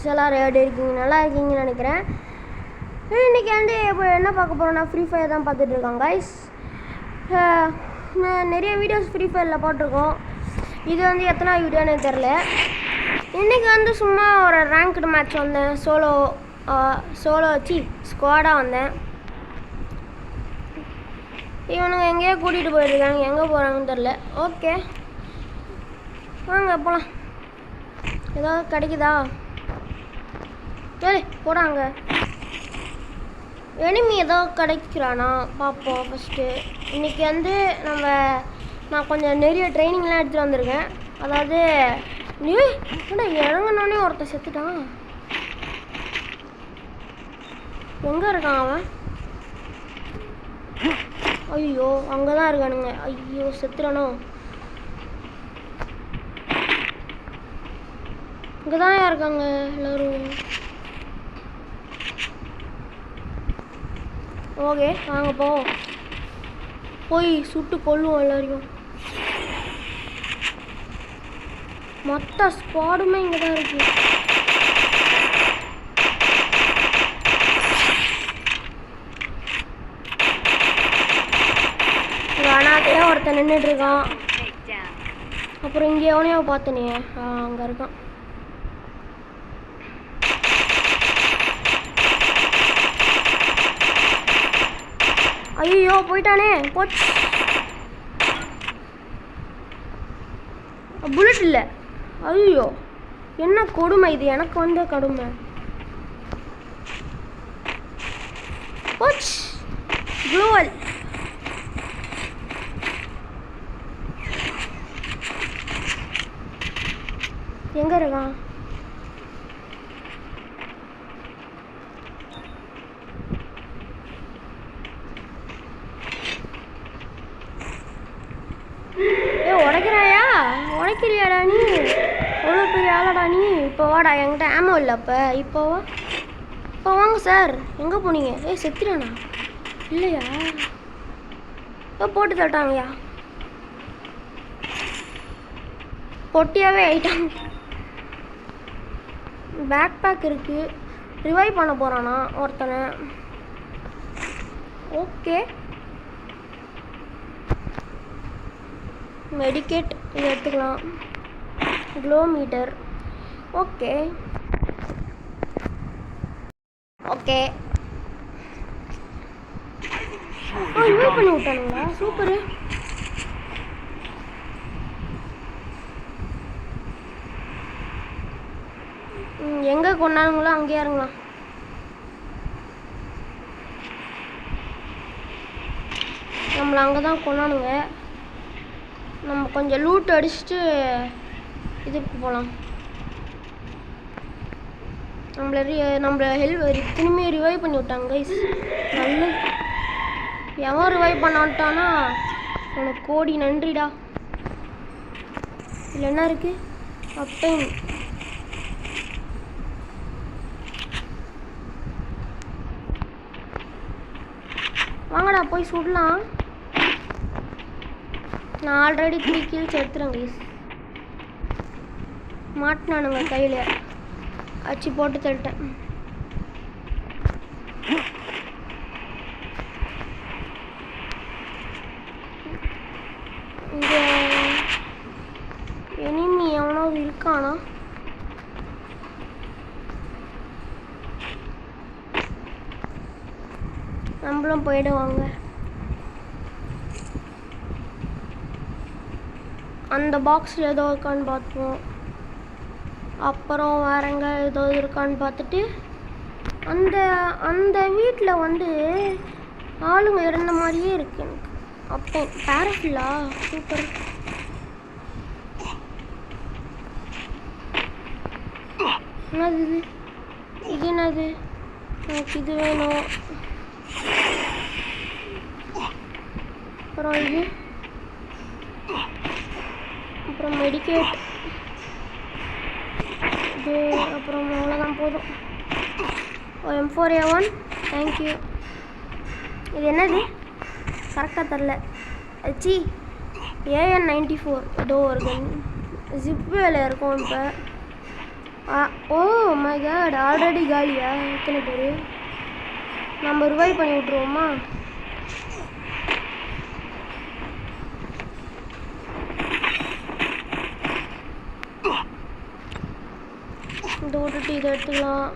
Guys எல்லோரும் எப்படி இருக்கீங்க? நல்லா இருக்கீங்கன்னு நினைக்கிறேன். இன்றைக்கி வந்து இப்போ என்ன பார்க்க போகிறோன்னா ஃப்ரீ ஃபயர் தான் பார்த்துட்ருக்கோம் கைஸ். நிறைய வீடியோஸ் ஃப்ரீ ஃபயரில் போட்டிருக்கோம். இது வந்து எத்தனை வீடியோன்னு தெரில. இன்றைக்கி வந்து சும்மா ஒரு ரேங்க்டு மேட்ச் வந்தேன். சோலோ ஸ்குவாடாக வந்தேன். இவனுங்க எங்கேயோ கூட்டிகிட்டு போயிருக்காங்க, எங்கே போகிறாங்கன்னு தெரில. ஓகே வாங்க போகலாம். ஏதாவது கிடைக்குதா? சரி போடாங்க. எனிமி ஏதோ கிடைக்கிறானா பார்ப்போம் ஃபஸ்ட்டு. இன்றைக்கி வந்து நான் கொஞ்சம் நிறைய ட்ரைனிங்லாம் எடுத்துகிட்டு வந்திருக்கேன். அதாவது இறங்கினோடனே ஒருத்தன் செத்துட்டான். எங்கே இருக்கான் அவன்? ஐயோ அங்கே தான் இருக்கானுங்க. ஐயோ செத்துறானோ? இங்கே தான் இருக்காங்க எல்லோரும். ஓகே வாங்க போய் சுட்டு கொல்லுவோம் எல்லாரையும். மொத்த ஸ்குவாடுமே இங்கே தான் இருக்கு. அனாதையாக ஒருத்தன் நின்றுட்டுருக்கான். அப்புறம் இங்கே எவனையோ பார்த்தனே, அங்கே இருக்கான். ஐயோ போயிட்டானே, போச்சு. புல்லட் இல்லை. ஐயோ என்ன கொடுமை இது, எனக்கு வந்த கொடுமை. போச்சு குளோவல். எங்கே இருக்கான்? உடைக்கிறியாடா நீ? எவ்வளோ பெரிய ஆளாடா நீ? இப்போ வாடா, என்கிட்ட ஆமோ இல்லை. இப்போ வாங்க சார். எங்கே போனீங்க? செத்துறானா? இல்லையா? போட்டு தட்டாங்கய்யா. பொட்டியாகவே ஆயிட்டாங்க. பேக் பேக் இருக்குது. ரிவைவ் பண்ண போகிறானா ஒருத்தனை? ஓகே மெடிக்கேட் இது எடுத்துக்கலாம். Glow metre. ஓகே ரிவைவ் பண்ணி விட்டானுங்களா? சூப்பரு. எங்கே கொண்டானுங்களோ அங்கேயே இருங்களாம். நம்மளை அங்கே தான் கொண்டானுங்க. நம்ம கொஞ்சம் லூட் அடிச்சுட்டு இதுக்கு போகலாம். நம்மளை திரும்பி ரிவைவ் பண்ணி விட்டாங்க கைஸ். நல்ல எவன் ரிவைவ் பண்ண விட்டானா உனக்கு கோடி நன்றிடா. இதில் என்ன இருக்குது? அப்டைன். வாங்கடா போய் சுடலாம். நான் ஆல்ரெடி 3 kills எடுத்துறேன் கைஸ். மாட்டினானுங்க கையில், அச்சு போட்டு தள்ளிட்டேன். இங்கே எனிமி எவனோ இருக்கானா? நம்மளும் போயிடுவாங்க. அந்த பாக்ஸில் ஏதோ இருக்கான்னு பார்ப்போம். அப்புறம் வேற எங்கே ஏதோ இருக்கான்னு பார்த்துட்டு அந்த வீட்டில் வந்து ஆளுங்க இருந்த மாதிரியே இருக்கு எனக்கு. அப்போ பேரஃபில்லா? சூப்பர். என்னது இது என்னது? எனக்கு இது வேணும். அப்புறம் இது, அப்புறம் மெடிக்கேட் இது, அப்புறம் அவ்வளோதான் போதும். M4A1 thank you. இது என்னது கரெக்டாக தரல. சி AN94 ஏதோ ஒரு கன். ஜிப் வேலை இருக்கும். இப்போ ஓ மை காட், ஆல்ரெடி காலியா? எத்தனை பேர்? நம்ம ரிவைவ் பண்ணி விட்ருவோமா? இதை விட்டுட்டு இதை எடுத்துக்கலாம்.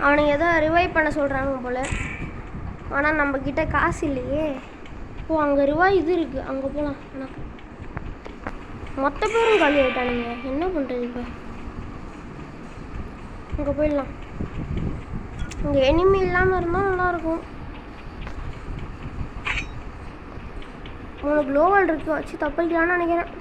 அவனுங்க ஏதோ ரிவைவ் பண்ண சொல்கிறாங்க போல். ஆனால் நம்மக்கிட்ட காசு இல்லையே. ஓ, அங்கே ரிவைவ் இது இருக்குது, அங்கே போகலாம். ஆனால் மொத்த பேரும் காலி ஆகிட்டானுங்க. என்ன பண்ணுறது இப்போ? அங்கே போயிடலாம். இங்கே எனிமி இல்லாமல் இருந்தால் நல்லாயிருக்கும். 3 குளோவல் இருக்குது, வச்சு தப்பிக்கலான்னு நினைக்கிறேன்.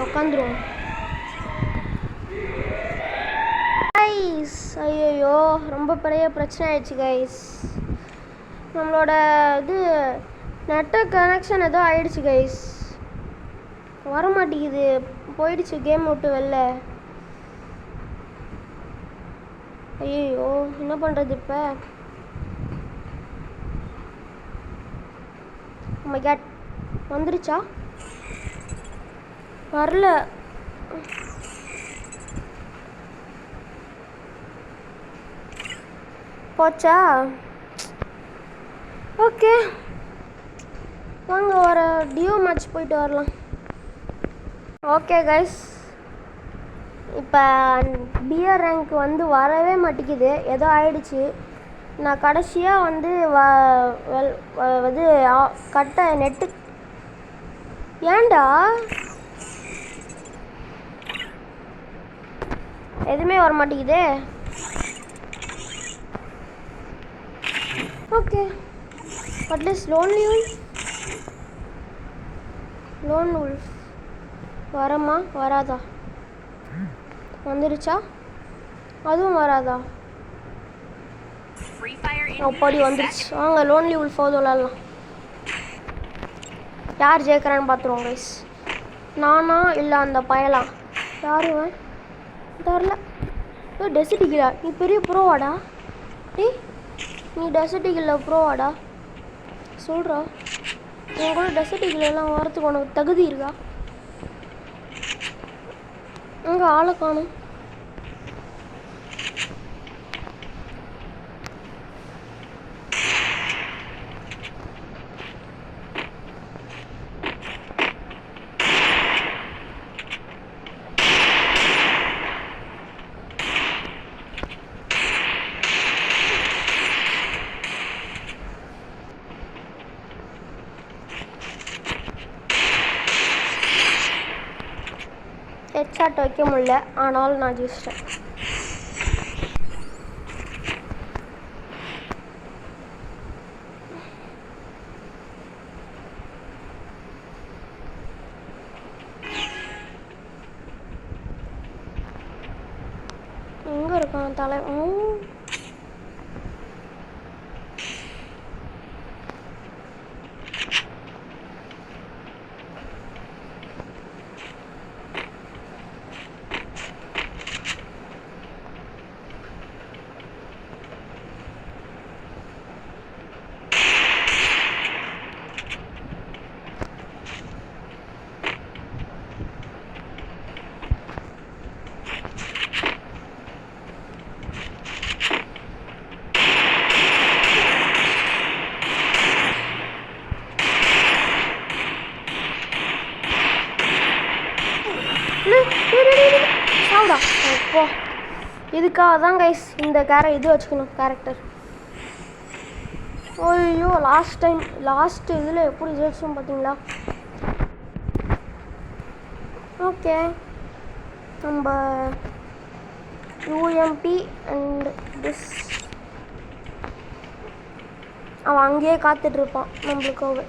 உட்காந்துருவோம். கைஸ், ஐயோ ரொம்ப பெரிய பிரச்சனை ஆயிடுச்சு கைஸ். நம்மளோட இது நெட்வொர்க் கனெக்ஷன் ஏதோ ஆயிடுச்சு கைஸ். வரமாட்டேங்குது, போயிடுச்சு கேம் விட்டு வெளில. ஐயோ என்ன பண்ணுறது இப்போ? மை காட், வந்துருச்சா? வரல. போச்சா? ஓகே வாங்க, ஒரு டியோ மேட்ச் போயிட்டு வரலாம். ஓகே கைஸ், இப்போ பியர் ரேங்க் வந்து வரவே மாட்டேங்குது, ஏதோ ஆயிடுச்சு. நான் கடைசியாக வந்து இது கட்ட நெட்டு. ஏன்டா எதுவுமே வர மாட்டேங்குதே? ஓகே, அட்லீஸ்ட் லோன் உல்ஃப் வரமா? வராதா? வந்துருச்சா? அதுவும் வராதா? அப்படி வந்துருச்சு. வாங்க லோன்லி உல்ஃப் விளாட்லாம். யார் ஜெயிக்கிறான்னு பார்த்துருவோம் கைஸ். நானா இல்லை அந்த பயலா? யாருவன் தெரில. டெசர்ட் ஈகிளா? நீ பெரிய ப்ரோவாடா? டேய், நீ டெசர்ட் ஈகிளில் ப்ரோவாடா? சொல்கிறா. என் கூட டெசர்ட் ஈகிளெல்லாம் வரத்துக்கு உனக்கு தகுதி இருக்கா? அங்கே ஆளை காணும். ஹெட்ஷாட் வைக்க முடியல, ஆனாலும் நான் ஜெயிச்சிட்டேன். எங்கே இருக்கான் தலை? சாவுடா. அப்போ இதுக்காக தான் கைஸ் இந்த இது வச்சுக்கணும் கேரக்டர். ஐயோ லாஸ்ட் இதில் எப்படி ஜெயிச்சோம் பார்த்தீங்களா? ஓகே, நம்ம யூஎம்பி அண்ட் திஸ் அவன் அங்கேயே காத்துட்ருப்பான் நம்மளுக்காக.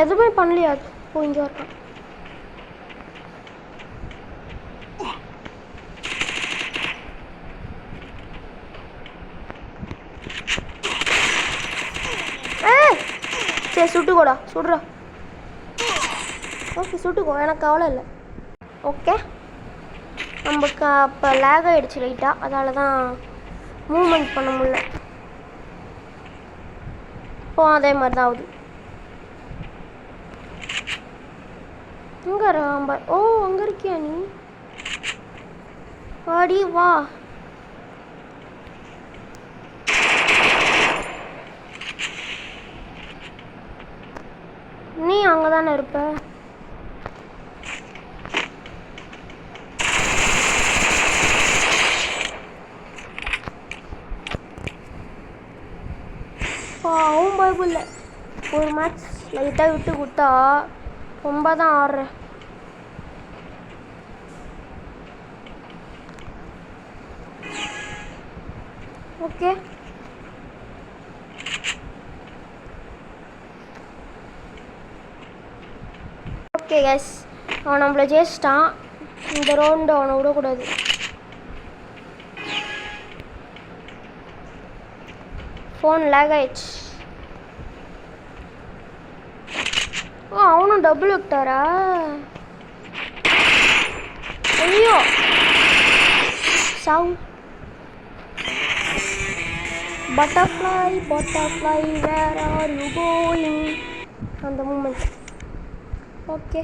எதுவுமே பண்ணலையா? ஓ இங்கே இருக்கான். சரி சுட்டுக்கோடா, சுடுறா. ஓகே சுட்டுக்கோ, எனக்கு கவலை இல்லை. ஓகே நமக்கு அப்போ லேக் ஆகிடுச்சு லைட்டாக, அதால தான் மூவ்மெண்ட் பண்ண முடியல. இப்போ அதே மாதிரி தான் ஆகுது. எங்கே ஓ அங்கே இருக்கியா நீ? வாடி வா. நீ அங்கே தானே இருப்ப. அவன் பயப்படல. ஒரு மேட்ச் லைட்டாக விட்டு கொடுத்தா ரொம்ப தான் ஆடுறேன். ஓகே ஓகே கேஸ், அவன் நம்மளை ஜெயிச்சிட்டான். இந்த ரவுண்டு அவனை விடக்கூடாது. ஃபோன் லேக் ஆயிடுச்சு. ஓ அவனும் டபுள் விட்டாரா? ஐயோ சவு. Butterfly butterfly where are you going, அந்த மூமெண்ட். ஓகே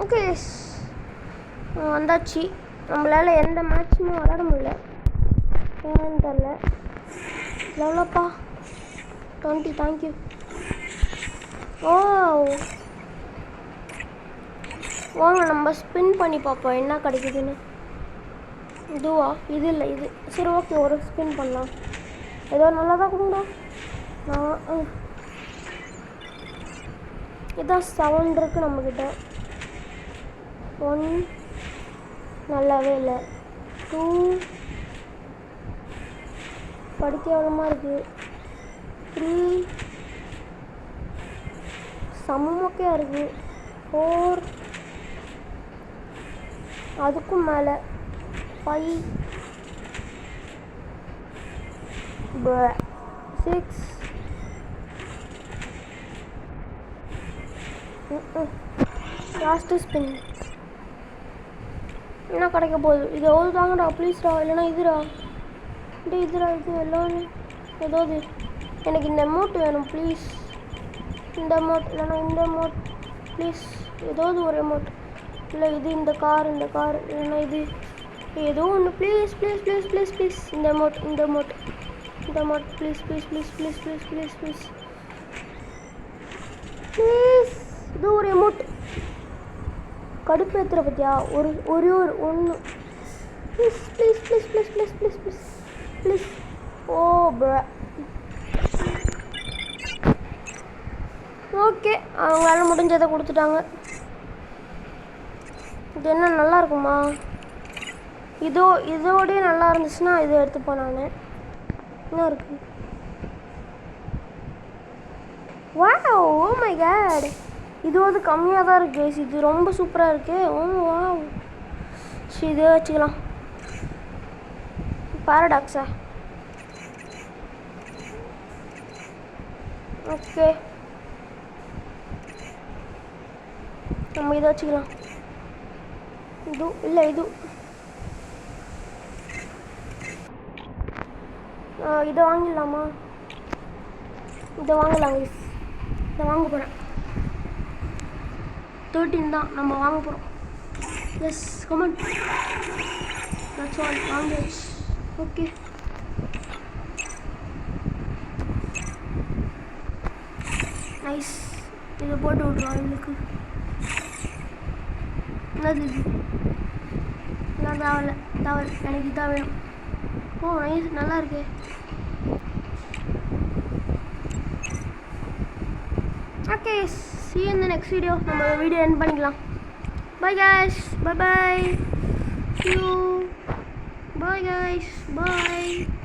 ஓகே வந்தாச்சு. நம்மளால் எந்த மேட்சுமே விளாட முடியல, என்னன்னு தெரில. எவ்வளோப்பா? 20. தேங்க்யூ. ஓ வாங்க நம்ம ஸ்பின் பண்ணி பார்ப்போம் என்ன கிடைக்குதுன்னு. இதுவா? இது இல்லை இது. சரி ஓகே ஒரு ஸ்பின் பண்ணலாம். ஏதோ நல்லா தான் கொடுங்கடா. நான் இதான் 7 இருக்குது நம்மக்கிட்ட. 1 நல்லாவே இல்லை. 2 படிக்க எவ்வளோமா இருக்குது. 3 சமமொக்கையாக இருக்குது. 4 அதுக்கும் மேலே. 5 6 லாஸ்ட்டு ஸ்பின். என்ன கிடைக்க போகுது? இது எவ்வளோ தாங்கடா ப்ளீஸ்டா, இல்லைனா இதுடா. இதுடா இது எல்லாம் ஏதாவது. எனக்கு இந்த அமௌண்ட் வேணும் ப்ளீஸ். இந்த அமௌண்ட் இல்லைனா இந்த அமௌண்ட் ப்ளீஸ். ஏதாவது ஒரு அமௌண்ட். இல்லை இது இந்த கார் இல்லைனா இது ஏதோ ஒன்று please please please please please. இந்த amount please please please please please please please please. இது ஒரு அமௌண்ட். கடுப்பு ஏற்றுற பற்றியா? ஒரே ஒரு ஒன்று please please please please please please please please. ஓ ப்ரா ஓகே அவங்களால முடிஞ்சதை கொடுத்துட்டாங்க. இது என்ன நல்லா இருக்குமா? இதோடய நல்லா இருந்துச்சுன்னா இது எடுத்துப்போம். நான் என்ன இருக்கு? வாவ் ஓ மை காட், இது வந்து கம்மியாக தான் இருக்குது. இது ரொம்ப சூப்பராக இருக்குது. ஓ வாவ் சரி இதே வச்சுக்கலாம். பாரடாக்ஸா? ஓகே நம்ம இதை வச்சுக்கலாம். இது இல்லை இது இதை வாங்கிடலாமா? இதை வாங்கலாம். இதை வாங்க போகிறேன். 13 தான் நம்ம வாங்க போகிறோம். Yes come on that's all. வாங்கியாச்சு. Okay nice. இதை போட்டு விட்ருவோம். எங்களுக்கு என்னது இது? நான் தேவையில்ல எனக்கு இதாக வேணும். ஓ நைஸ் நல்லா இருக்கு. Okay see you in the next video. நம்ம வீடியோ எண்ட் பண்ணிக்கலாம். Bye guys. Bye bye. See you. Bye guys. Bye.